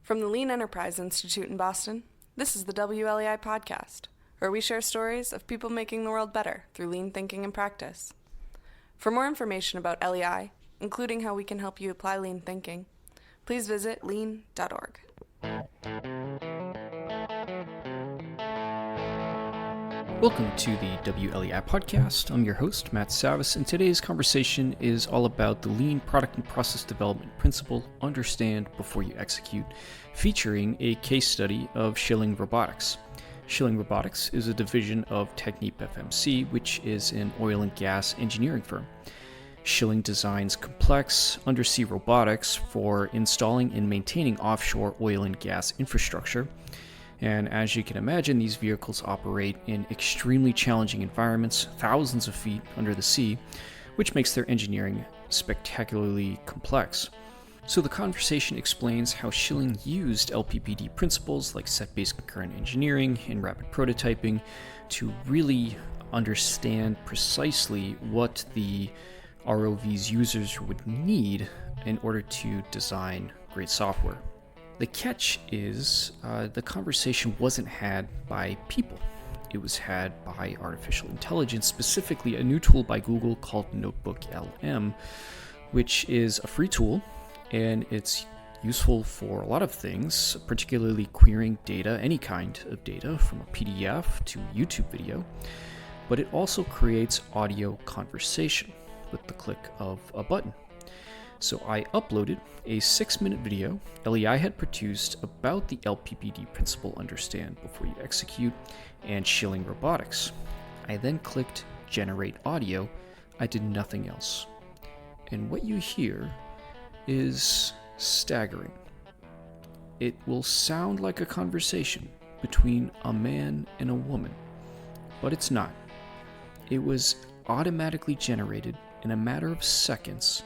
From the Lean Enterprise Institute in Boston, this is the WLEI podcast, where we share stories of people making the world better through lean thinking and practice. For more information about LEI, including how we can help you apply lean thinking, please visit lean.org. Welcome to the WLEI podcast. I'm your host, Matt Savis, and today's conversation is all about the lean product and process development principle, understand before you execute, featuring a case study of Schilling Robotics. Schilling Robotics is a division of TechnipFMC, which is an oil and gas engineering firm. Schilling designs complex undersea robotics for installing and maintaining offshore oil and gas infrastructure. And as you can imagine, these vehicles operate in extremely challenging environments, thousands of feet under the sea, which makes their engineering spectacularly complex. So the conversation explains how Schilling used LPPD principles like set-based concurrent engineering and rapid prototyping to really understand precisely what the ROV's users would need in order to design great software. The catch is the conversation wasn't had by people. It was had by artificial intelligence, specifically a new tool by Google called NotebookLM, which is a free tool, and it's useful for a lot of things, particularly querying data, any kind of data, from a PDF to YouTube video, but it also creates audio conversation with the click of a button. So I uploaded a 6-minute video LEI had produced about the LPPD principle understand before you execute and Schilling Robotics. I then clicked generate audio. I did nothing else. And what you hear is staggering. It will sound like a conversation between a man and a woman, but it's not. It was automatically generated in a matter of seconds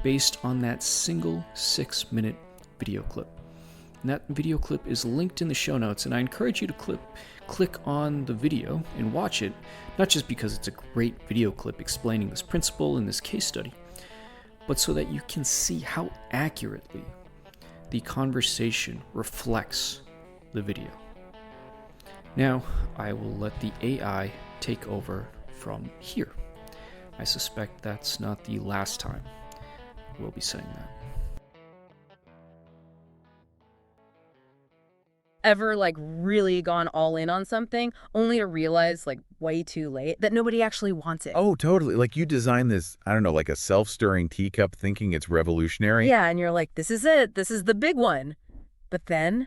based on that single 6-minute video clip. And that video clip is linked in the show notes, and I encourage you to click on the video and watch it, not just because it's a great video clip explaining this principle in this case study, but so that you can see how accurately the conversation reflects the video. Now, I will let the AI take over from here. I suspect that's not the last time we'll be saying that. Ever really gone all in on something only to realize way too late that nobody actually wants it? Oh, totally. Like you design this, I don't know, like a self-stirring teacup thinking it's revolutionary. Yeah, and you're like, this is it. This is the big one. But then,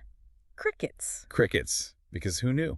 crickets. Crickets. Because who knew?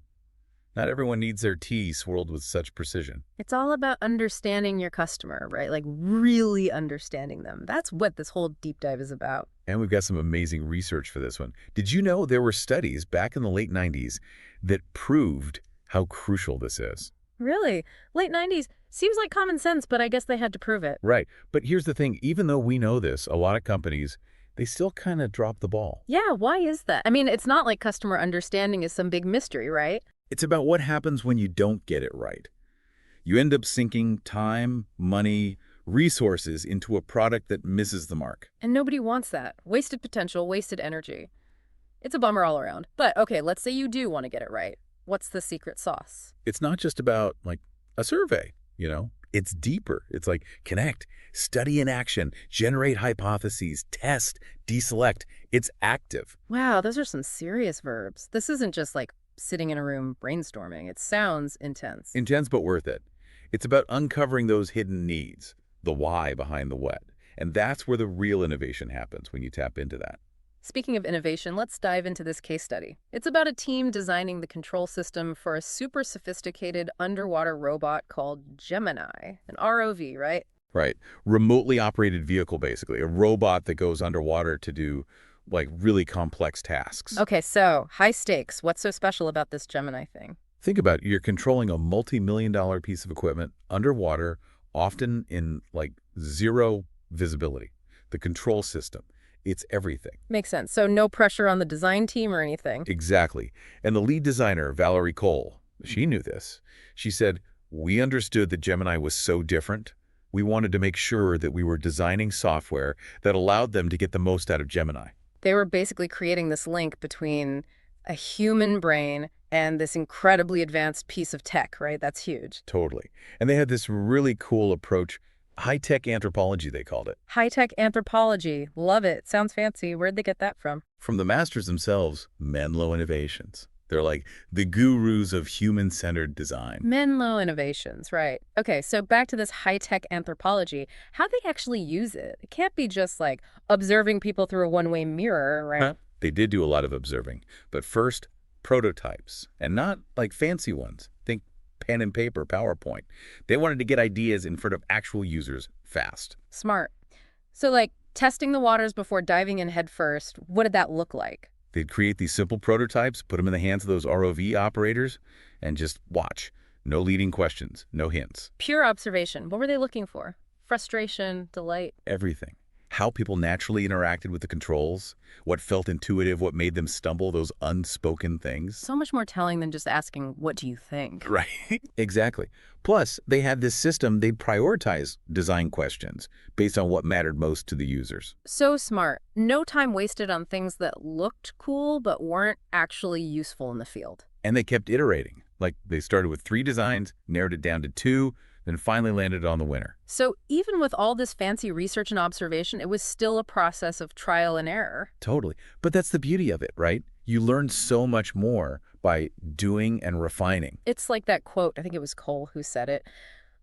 Not everyone needs their tea swirled with such precision. It's all about understanding your customer, right? Really understanding them. That's what this whole deep dive is about. And we've got some amazing research for this one. Did you know there were studies back in the late 90s that proved how crucial this is? Really? Late 90s? Seems like common sense, but I guess they had to prove it. Right. But here's the thing. Even though we know this, a lot of companies, they still kind of drop the ball. Yeah, why is that? I mean, it's not like customer understanding is some big mystery, right? It's about what happens when you don't get it right. You end up sinking time, money, resources into a product that misses the mark. And nobody wants that. Wasted potential, wasted energy. It's a bummer all around. But okay, let's say you do want to get it right. What's the secret sauce? It's not just about a survey, It's deeper. It's like connect, study in action, generate hypotheses, test, deselect. It's active. Wow, those are some serious verbs. This isn't just sitting in a room brainstorming. It sounds intense. Intense, but worth it. It's about uncovering those hidden needs, the why behind the what. And that's where the real innovation happens when you tap into that. Speaking of innovation, let's dive into this case study. It's about a team designing the control system for a super sophisticated underwater robot called Gemini, an ROV, right? Right. Remotely operated vehicle, basically. A robot that goes underwater to do really complex tasks. Okay, so high stakes. What's so special about this Gemini thing? Think about it. You're controlling a multi-million-dollar piece of equipment underwater, often in zero visibility. The control system. It's everything. Makes sense. So no pressure on the design team or anything. Exactly. And the lead designer, Valerie Cole, she knew this. She said, we understood that Gemini was so different. We wanted to make sure that we were designing software that allowed them to get the most out of Gemini. They were basically creating this link between a human brain and this incredibly advanced piece of tech, right? That's huge. Totally. And they had this really cool approach, high-tech anthropology, they called it. High-tech anthropology. Love it. Sounds fancy. Where'd they get that from? From the masters themselves, Menlo Innovations. They're like the gurus of human-centered design. Menlo Innovations, right. Okay, so back to this high-tech anthropology. How they actually use it? It can't be just like observing people through a one-way mirror, right? They did do a lot of observing, but first, prototypes, and not like fancy ones. Think pen and paper, PowerPoint. They wanted to get ideas in front of actual users fast. Smart. So like testing the waters before diving in head first, what did that look like? They'd create these simple prototypes, put them in the hands of those ROV operators, and just watch. No leading questions, no hints. Pure observation. What were they looking for? Frustration, delight? Everything. How people naturally interacted with the controls, what felt intuitive, what made them stumble, those unspoken things. So much more telling than just asking, what do you think? Right. Exactly. Plus, they had this system, they'd prioritize design questions based on what mattered most to the users. So smart. No time wasted on things that looked cool but weren't actually useful in the field. And they kept iterating. Like, they started with 3 designs, narrowed it down to 2, then finally landed on the winner. So even with all this fancy research and observation, it was still a process of trial and error. Totally. But that's the beauty of it, right? You learn so much more by doing and refining. It's like that quote, I think it was Cole who said it,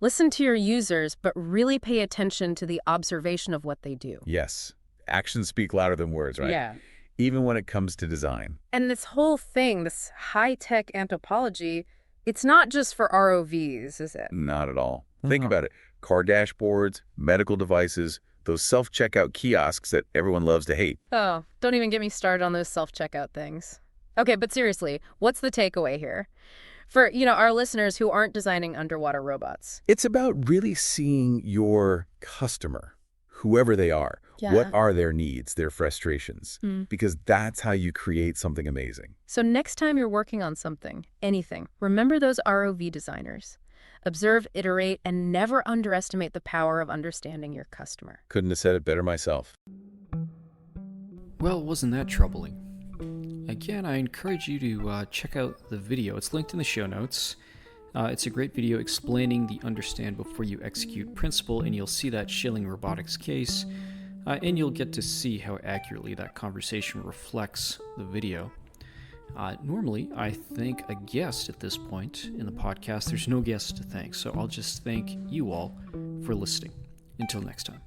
listen to your users, but really pay attention to the observation of what they do. Yes. Actions speak louder than words, right? Yeah. Even when it comes to design. And this whole thing, this high-tech anthropology, it's not just for ROVs, is it? Not at all. Think about it. Car dashboards, medical devices, those self-checkout kiosks that everyone loves to hate. Oh, don't even get me started on those self-checkout things. Okay, but seriously, what's the takeaway here? For, our listeners who aren't designing underwater robots. It's about really seeing your customer, whoever they are. Yeah. What are their needs, their frustrations? Because that's how you create something amazing. So next time you're working on something, anything, remember those ROV designers. Observe, iterate, and never underestimate the power of understanding your customer. Couldn't have said it better myself. Well, wasn't that troubling? Again, I encourage you to check out the video. It's linked in the show notes. It's a great video explaining the understand before you execute principle, and you'll see that Schilling Robotics case, and you'll get to see how accurately that conversation reflects the video. Normally, I thank a guest at this point in the podcast. There's no guest to thank, so I'll just thank you all for listening. Until next time.